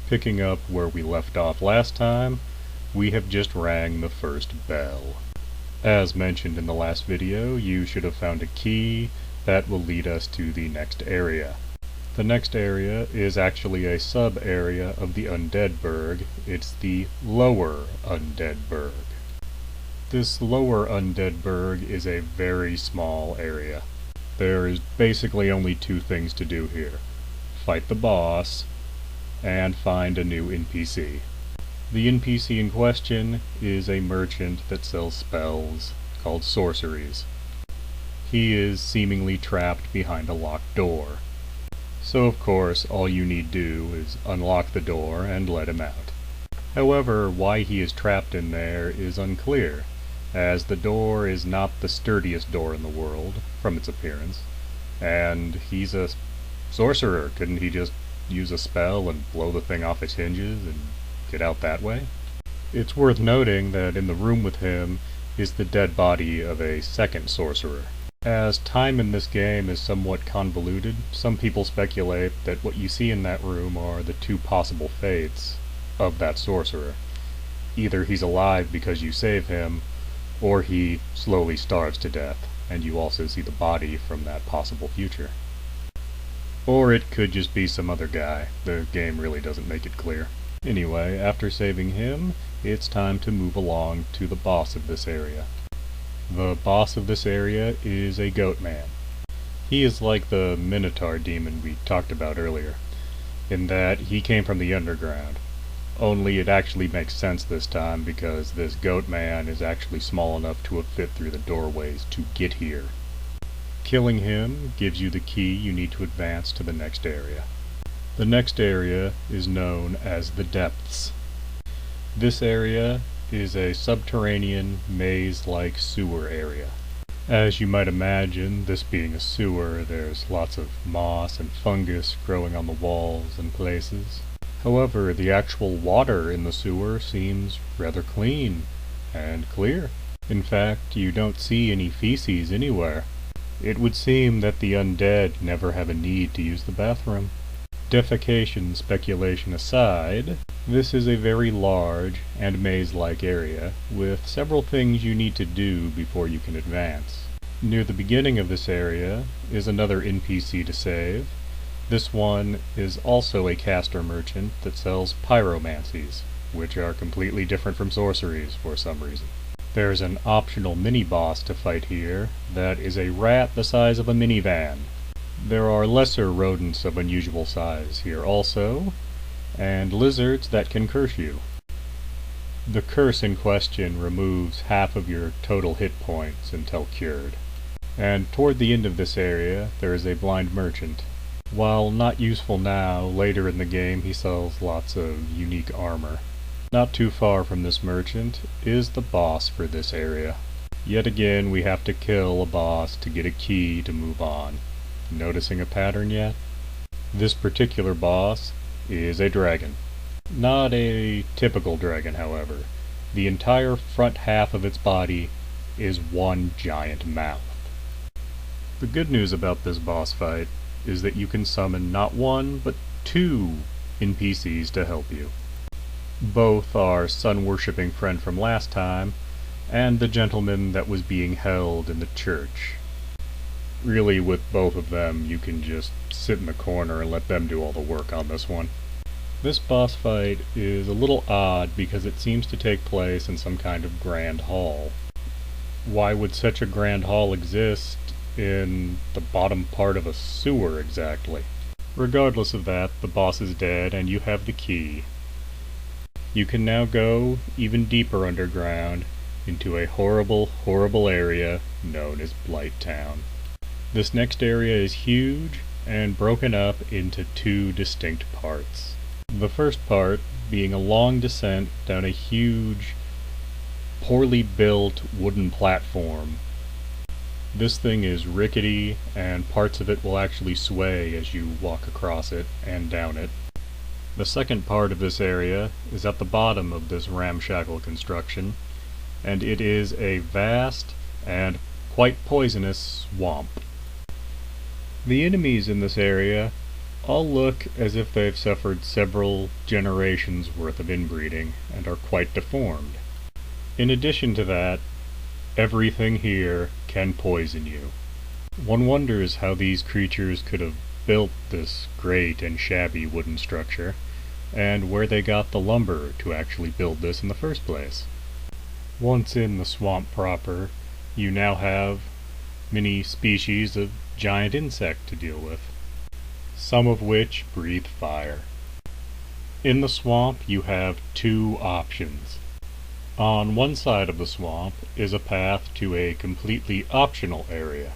Picking up where we left off last time, we have just rang the first bell. As mentioned in the last video, you should have found a key that will lead us to the next area. The next area is actually a sub-area of the Undead Burg. It's the Lower Undead Burg. This Lower Undead Burg is a very small area. There is basically only two things to do here. Fight the boss, and find a new NPC. The NPC in question is a merchant that sells spells called sorceries. He is seemingly trapped behind a locked door. So of course all you need do is unlock the door and let him out. However, why he is trapped in there is unclear, as the door is not the sturdiest door in the world, from its appearance, and he's a sorcerer. Couldn't he just use a spell and blow the thing off its hinges and get out that way? It's worth noting that in the room with him is the dead body of a second sorcerer. As time in this game is somewhat convoluted, some people speculate that what you see in that room are the two possible fates of that sorcerer. Either he's alive because you save him, or he slowly starves to death, and you also see the body from that possible future. Or it could just be some other guy. The game really doesn't make it clear. Anyway, after saving him, it's time to move along to the boss of this area. The boss of this area is a goat man. He is like the Minotaur demon we talked about earlier, in that he came from the underground. Only it actually makes sense this time because this goat man is actually small enough to have fit through the doorways to get here. Killing him gives you the key you need to advance to the next area. The next area is known as the Depths. This area is a subterranean, maze-like sewer area. As you might imagine, this being a sewer, there's lots of moss and fungus growing on the walls and places. However, the actual water in the sewer seems rather clean and clear. In fact, you don't see any feces anywhere. It would seem that the undead never have a need to use the bathroom. Defecation speculation aside, this is a very large and maze-like area, with several things you need to do before you can advance. Near the beginning of this area is another NPC to save. This one is also a caster merchant that sells pyromancies, which are completely different from sorceries for some reason. There's an optional mini-boss to fight here that is a rat the size of a minivan. There are lesser rodents of unusual size here also, and lizards that can curse you. The curse in question removes half of your total hit points until cured. And toward the end of this area, there is a blind merchant. While not useful now, later in the game he sells lots of unique armor. Not too far from this merchant is the boss for this area. Yet again, we have to kill a boss to get a key to move on. Noticing a pattern yet? This particular boss is a dragon. Not a typical dragon, however. The entire front half of its body is one giant mouth. The good news about this boss fight is that you can summon not one, but two NPCs to help you. Both our sun-worshipping friend from last time, and the gentleman that was being held in the church. Really, with both of them, you can just sit in the corner and let them do all the work on this one. This boss fight is a little odd because it seems to take place in some kind of grand hall. Why would such a grand hall exist in the bottom part of a sewer exactly? Regardless of that, the boss is dead and you have the key. You can now go even deeper underground into a horrible, horrible area known as Blighttown. This next area is huge and broken up into two distinct parts. The first part being a long descent down a huge, poorly built wooden platform. This thing is rickety, and parts of it will actually sway as you walk across it and down it. The second part of this area is at the bottom of this ramshackle construction, and it is a vast and quite poisonous swamp. The enemies in this area all look as if they've suffered several generations worth of inbreeding and are quite deformed. In addition to that, everything here can poison you. One wonders how these creatures could have built this great and shabby wooden structure, and where they got the lumber to actually build this in the first place. Once in the swamp proper, you now have many species of giant insect to deal with, some of which breathe fire. In the swamp you have two options. On one side of the swamp is a path to a completely optional area.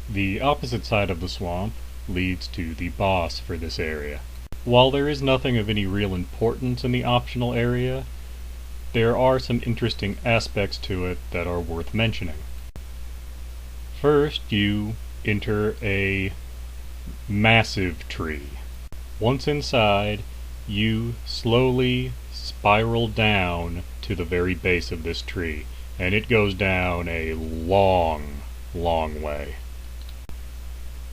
The opposite side of the swamp leads to the boss for this area. While there is nothing of any real importance in the optional area, there are some interesting aspects to it that are worth mentioning. First, you enter a massive tree. Once inside, you slowly spiral down to the very base of this tree, and it goes down a long, long way.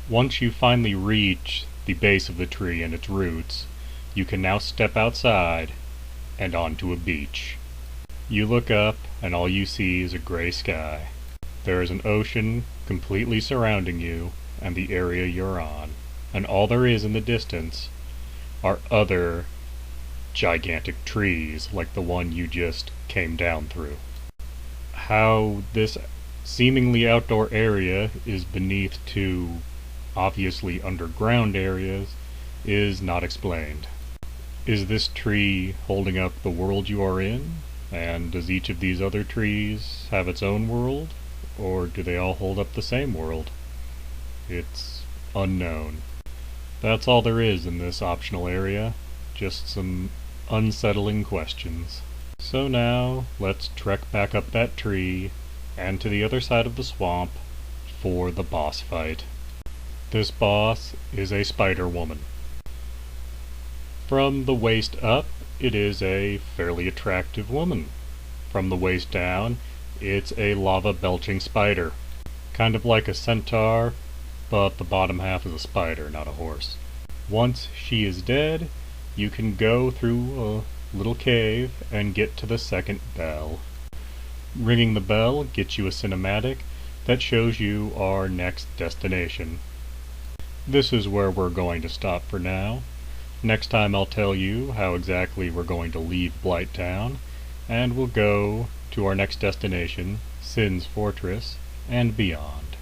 Once you finally reach the base of the tree and its roots, you can now step outside and onto a beach. You look up and all you see is a gray sky. There is an ocean completely surrounding you and the area you're on, and all there is in the distance are other gigantic trees like the one you just came down through. How this seemingly outdoor area is beneath two obviously underground areas is not explained. Is this tree holding up the world you are in? And does each of these other trees have its own world? Or do they all hold up the same world? It's unknown. That's all there is in this optional area. Just some unsettling questions. So now, let's trek back up that tree and to the other side of the swamp for the boss fight. This boss is a spider woman. From the waist up, it is a fairly attractive woman. From the waist down, it's a lava-belching spider. Kind of like a centaur, but the bottom half is a spider, not a horse. Once she is dead, you can go through a little cave and get to the second bell. Ringing the bell gets you a cinematic that shows you our next destination. This is where we're going to stop for now. Next time I'll tell you how exactly we're going to leave Blighttown, and we'll go to our next destination, Sin's Fortress, and beyond.